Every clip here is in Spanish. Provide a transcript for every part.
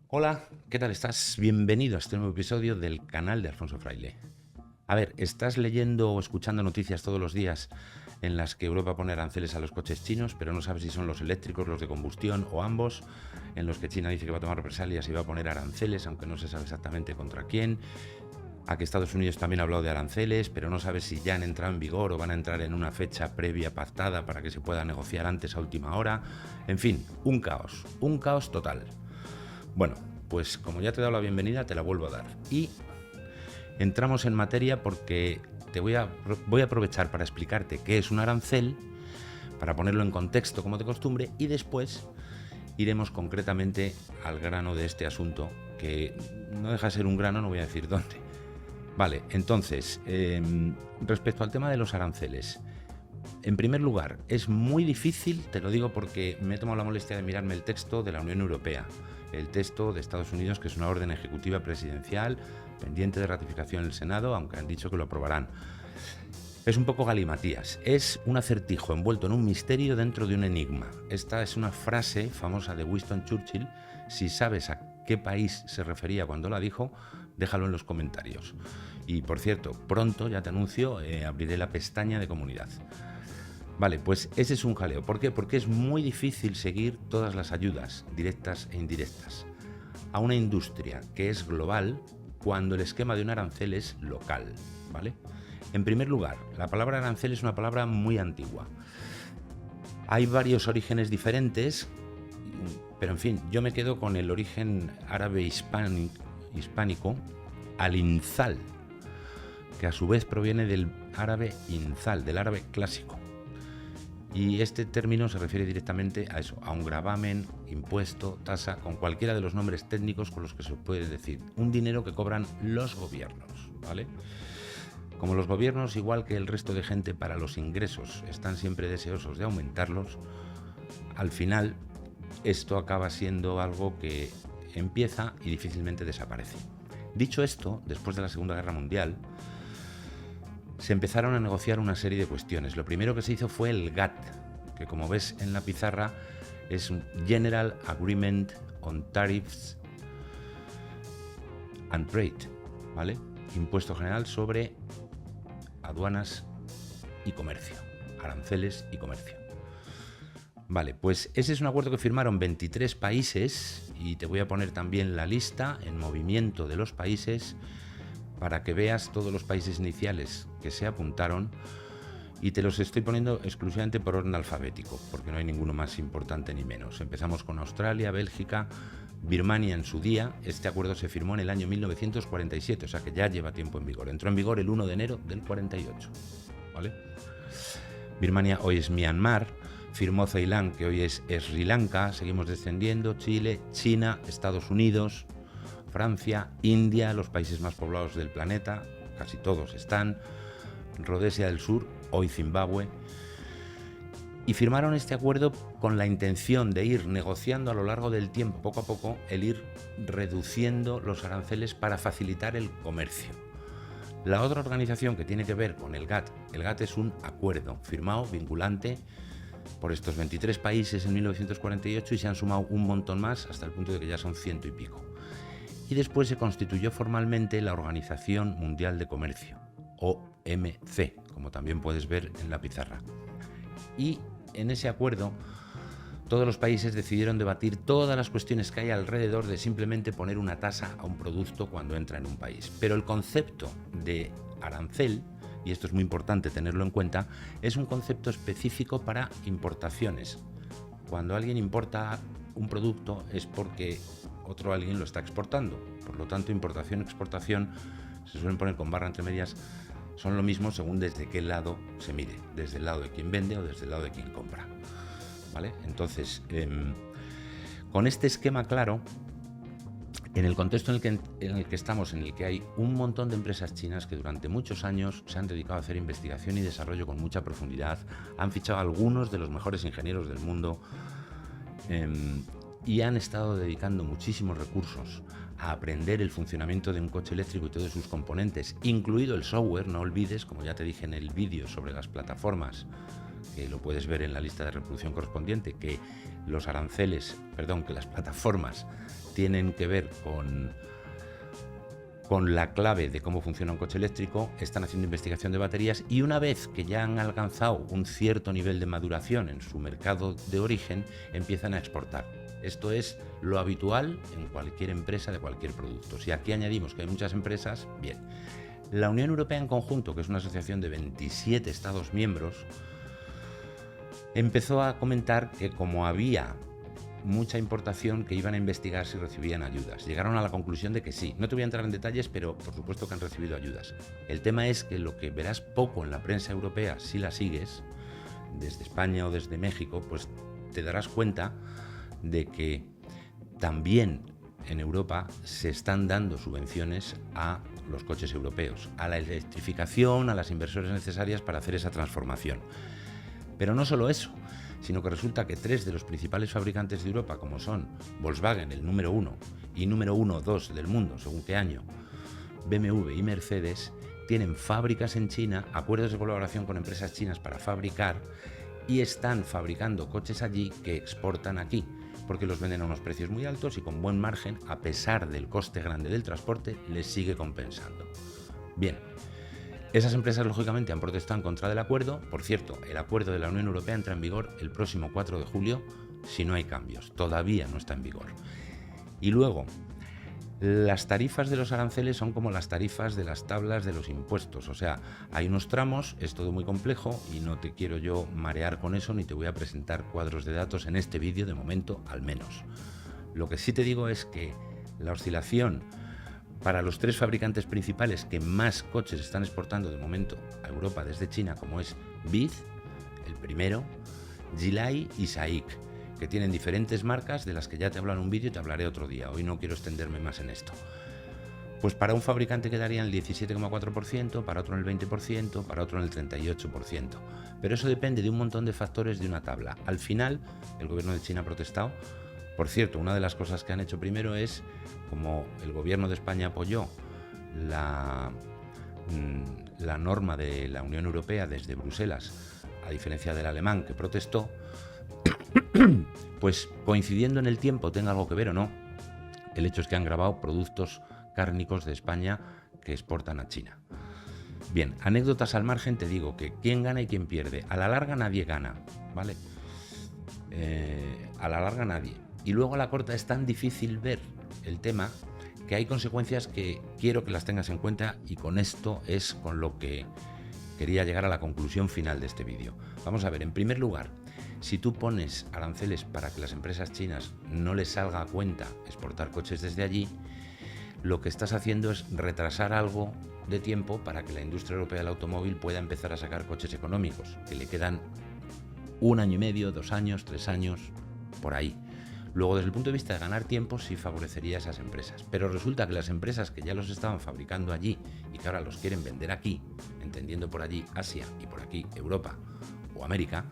Hola, ¿qué tal estás? Bienvenido a este nuevo episodio del canal de Alfonso Fraile. A ver, ¿estás leyendo o escuchando noticias todos los días en las que Europa pone aranceles a los coches chinos, pero no sabes si son los eléctricos, los de combustión o ambos? En los que China dice que va a tomar represalias y va a poner aranceles, aunque no se sabe exactamente contra quién. A que Estados Unidos también ha hablado de aranceles, pero no sabes si ya han entrado en vigor o van a entrar en una fecha previa pactada para que se pueda negociar antes a última hora. En fin, un caos total. Bueno, pues como ya te he dado la bienvenida, te la vuelvo a dar. Y entramos en materia porque voy a aprovechar para explicarte qué es un arancel, para ponerlo en contexto como de costumbre, y después iremos concretamente al grano de este asunto, que no deja de ser un grano, no voy a decir dónde. Vale, entonces, respecto al tema de los aranceles, en primer lugar, es muy difícil, te lo digo porque me he tomado la molestia de mirarme el texto de la Unión Europea, el texto de Estados Unidos, que es una orden ejecutiva presidencial pendiente de ratificación en el Senado, aunque han dicho que lo aprobarán. Es un poco galimatías, es un acertijo envuelto en un misterio dentro de un enigma. Esta es una frase famosa de Winston Churchill. Si sabes a qué país se refería cuando la dijo, déjalo en los comentarios. Y por cierto, pronto, ya te anuncio, abriré la pestaña de comunidad. Vale, pues ese es un jaleo. ¿Por qué? Porque es muy difícil seguir todas las ayudas, directas e indirectas, a una industria que es global cuando el esquema de un arancel es local, ¿vale? En primer lugar, la palabra arancel es una palabra muy antigua. Hay varios orígenes diferentes, pero en fin, yo me quedo con el origen árabe hispánico, al-inzal, que a su vez proviene del árabe inzal, del árabe clásico. Y este término se refiere directamente a eso, a un gravamen, impuesto, tasa, con cualquiera de los nombres técnicos con los que se puede decir. Un dinero que cobran los gobiernos, ¿vale? Como los gobiernos, igual que el resto de gente, para los ingresos están siempre deseosos de aumentarlos, al final esto acaba siendo algo que empieza y difícilmente desaparece. Dicho esto, después de la Segunda Guerra Mundial, se empezaron a negociar una serie de cuestiones. Lo primero que se hizo fue el GATT, que como ves en la pizarra es un General Agreement on Tariffs and Trade, ¿vale? Impuesto general sobre aduanas y comercio, aranceles y comercio. Vale, pues ese es un acuerdo que firmaron 23 países y te voy a poner también la lista en movimiento de los países para que veas todos los países iniciales que se apuntaron, y te los estoy poniendo exclusivamente por orden alfabético, porque no hay ninguno más importante ni menos. Empezamos con Australia, Bélgica, Birmania en su día. Este acuerdo se firmó en el año 1947, o sea que ya lleva tiempo en vigor. Entró en vigor el 1 de enero del 48, ¿vale? Birmania hoy es Myanmar, firmó Ceilán, que hoy es Sri Lanka, seguimos descendiendo, Chile, China, Estados Unidos, Francia, India, los países más poblados del planeta, casi todos están, Rodesia del Sur, hoy Zimbabue, y firmaron este acuerdo con la intención de ir negociando a lo largo del tiempo, poco a poco, el ir reduciendo los aranceles para facilitar el comercio. La otra organización que tiene que ver con el GATT es un acuerdo firmado, vinculante, por estos 23 países en 1948, y se han sumado un montón más hasta el punto de que ya son 100 y pico. Y después se constituyó formalmente la Organización Mundial de Comercio, OMC, como también puedes ver en la pizarra. Y en ese acuerdo todos los países decidieron debatir todas las cuestiones que hay alrededor de simplemente poner una tasa a un producto cuando entra en un país. Pero el concepto de arancel, y esto es muy importante tenerlo en cuenta, es un concepto específico para importaciones. Cuando alguien importa un producto es porque otro alguien lo está exportando. Por lo tanto, importación y exportación se suelen poner con barra entre medias, son lo mismo según desde qué lado se mire, desde el lado de quien vende o desde el lado de quien compra, ¿vale? Entonces, con este esquema claro, en el contexto en el que estamos, en el que hay un montón de empresas chinas que durante muchos años se han dedicado a hacer investigación y desarrollo con mucha profundidad, han fichado a algunos de los mejores ingenieros del mundo, y han estado dedicando muchísimos recursos a aprender el funcionamiento de un coche eléctrico y todos sus componentes, incluido el software. No olvides, como ya te dije en el vídeo sobre las plataformas, que lo puedes ver en la lista de reproducción correspondiente, que los aranceles, que las plataformas tienen que ver con la clave de cómo funciona un coche eléctrico, están haciendo investigación de baterías y una vez que ya han alcanzado un cierto nivel de maduración en su mercado de origen, empiezan a exportar. Esto es lo habitual en cualquier empresa de cualquier producto. Si aquí añadimos que hay muchas empresas, bien. La Unión Europea en conjunto, que es una asociación de 27 Estados miembros, empezó a comentar que como había mucha importación, que iban a investigar si recibían ayudas. Llegaron a la conclusión de que sí. No te voy a entrar en detalles, pero por supuesto que han recibido ayudas. El tema es que lo que verás poco en la prensa europea, si la sigues, desde España o desde México, pues te darás cuenta de que también en Europa se están dando subvenciones a los coches europeos, a la electrificación, a las inversiones necesarias para hacer esa transformación. Pero no solo eso, sino que resulta que 3 de los principales fabricantes de Europa, como son Volkswagen, el número 1, y número 1 o 2 del mundo, según qué año, BMW y Mercedes, tienen fábricas en China, acuerdos de colaboración con empresas chinas para fabricar, y están fabricando coches allí que exportan aquí, porque los venden a unos precios muy altos y con buen margen, a pesar del coste grande del transporte, les sigue compensando. Bien. Esas empresas, lógicamente, han protestado en contra del acuerdo. Por cierto, el acuerdo de la Unión Europea entra en vigor el próximo 4 de julio, si no hay cambios. Todavía no está en vigor. Y luego, las tarifas de los aranceles son como las tarifas de las tablas de los impuestos. O sea, hay unos tramos, es todo muy complejo y no te quiero yo marear con eso, ni te voy a presentar cuadros de datos en este vídeo, de momento, al menos. Lo que sí te digo es que la oscilación para los 3 fabricantes principales que más coches están exportando de momento a Europa desde China, como es BYD, el primero, Jilai y SAIC, que tienen diferentes marcas de las que ya te hablo en un vídeo y te hablaré otro día. Hoy no quiero extenderme más en esto. Pues para un fabricante quedarían el 17,4%, para otro en el 20%, para otro en el 38%. Pero eso depende de un montón de factores de una tabla. Al final, el gobierno de China ha protestado. Por cierto, una de las cosas que han hecho primero es, como el gobierno de España apoyó la norma de la Unión Europea desde Bruselas, a diferencia del alemán que protestó, pues coincidiendo en el tiempo, tenga algo que ver o no, el hecho es que han grabado productos cárnicos de España que exportan a China. Bien, anécdotas al margen, te digo que quién gana y quién pierde. A la larga nadie gana, ¿vale? A la larga nadie. Y luego a la corta es tan difícil ver el tema que hay consecuencias que quiero que las tengas en cuenta, y con esto es con lo que quería llegar a la conclusión final de este vídeo. Vamos a ver, en primer lugar, si tú pones aranceles para que las empresas chinas no les salga a cuenta exportar coches desde allí, lo que estás haciendo es retrasar algo de tiempo para que la industria europea del automóvil pueda empezar a sacar coches económicos, que le quedan 1 año y medio, 2 años, 3 años, por ahí. Luego, desde el punto de vista de ganar tiempo, sí favorecería a esas empresas. Pero resulta que las empresas que ya los estaban fabricando allí y que ahora los quieren vender aquí, entendiendo por allí Asia y por aquí Europa o América,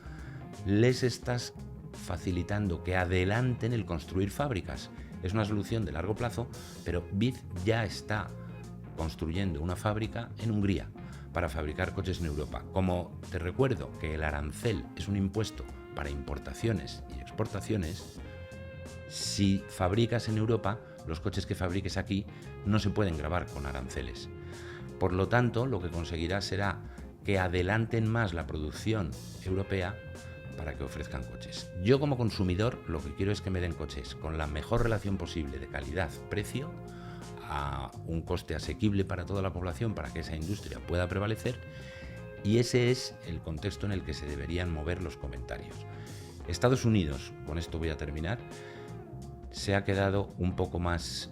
les estás facilitando que adelanten el construir fábricas. Es una solución de largo plazo, pero BYD ya está construyendo una fábrica en Hungría para fabricar coches en Europa. Como te recuerdo que el arancel es un impuesto para importaciones y exportaciones, si fabricas en Europa, los coches que fabriques aquí no se pueden gravar con aranceles. Por lo tanto, lo que conseguirás será que adelanten más la producción europea para que ofrezcan coches. Yo, como consumidor, lo que quiero es que me den coches con la mejor relación posible de calidad-precio, a un coste asequible para toda la población, para que esa industria pueda prevalecer, y ese es el contexto en el que se deberían mover los comentarios. Estados Unidos, con esto voy a terminar, se ha quedado un poco más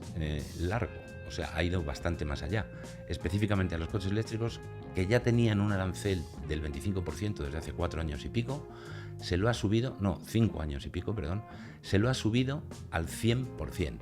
largo, o sea, ha ido bastante más allá, específicamente a los coches eléctricos que ya tenían un arancel del 25% desde hace 4 años y pico, se lo ha subido, 5 años y pico, perdón, se lo ha subido al 100%.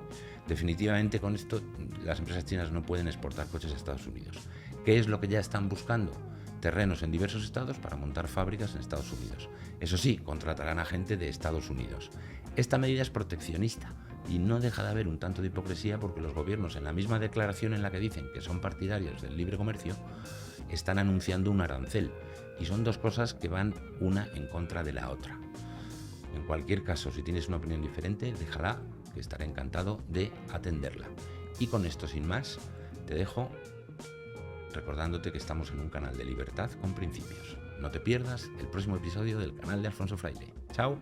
Definitivamente con esto las empresas chinas no pueden exportar coches a Estados Unidos. ¿Qué es lo que ya están buscando? Terrenos en diversos estados para montar fábricas en Estados Unidos. Eso sí, contratarán a gente de Estados Unidos. Esta medida es proteccionista y no deja de haber un tanto de hipocresía, porque los gobiernos, en la misma declaración en la que dicen que son partidarios del libre comercio, están anunciando un arancel, y son dos cosas que van una en contra de la otra. En cualquier caso, si tienes una opinión diferente, déjala que estaré encantado de atenderla. Y con esto, sin más, te dejo recordándote que estamos en un canal de libertad con principios. No te pierdas el próximo episodio del canal de Alfonso Fraile. ¡Chao!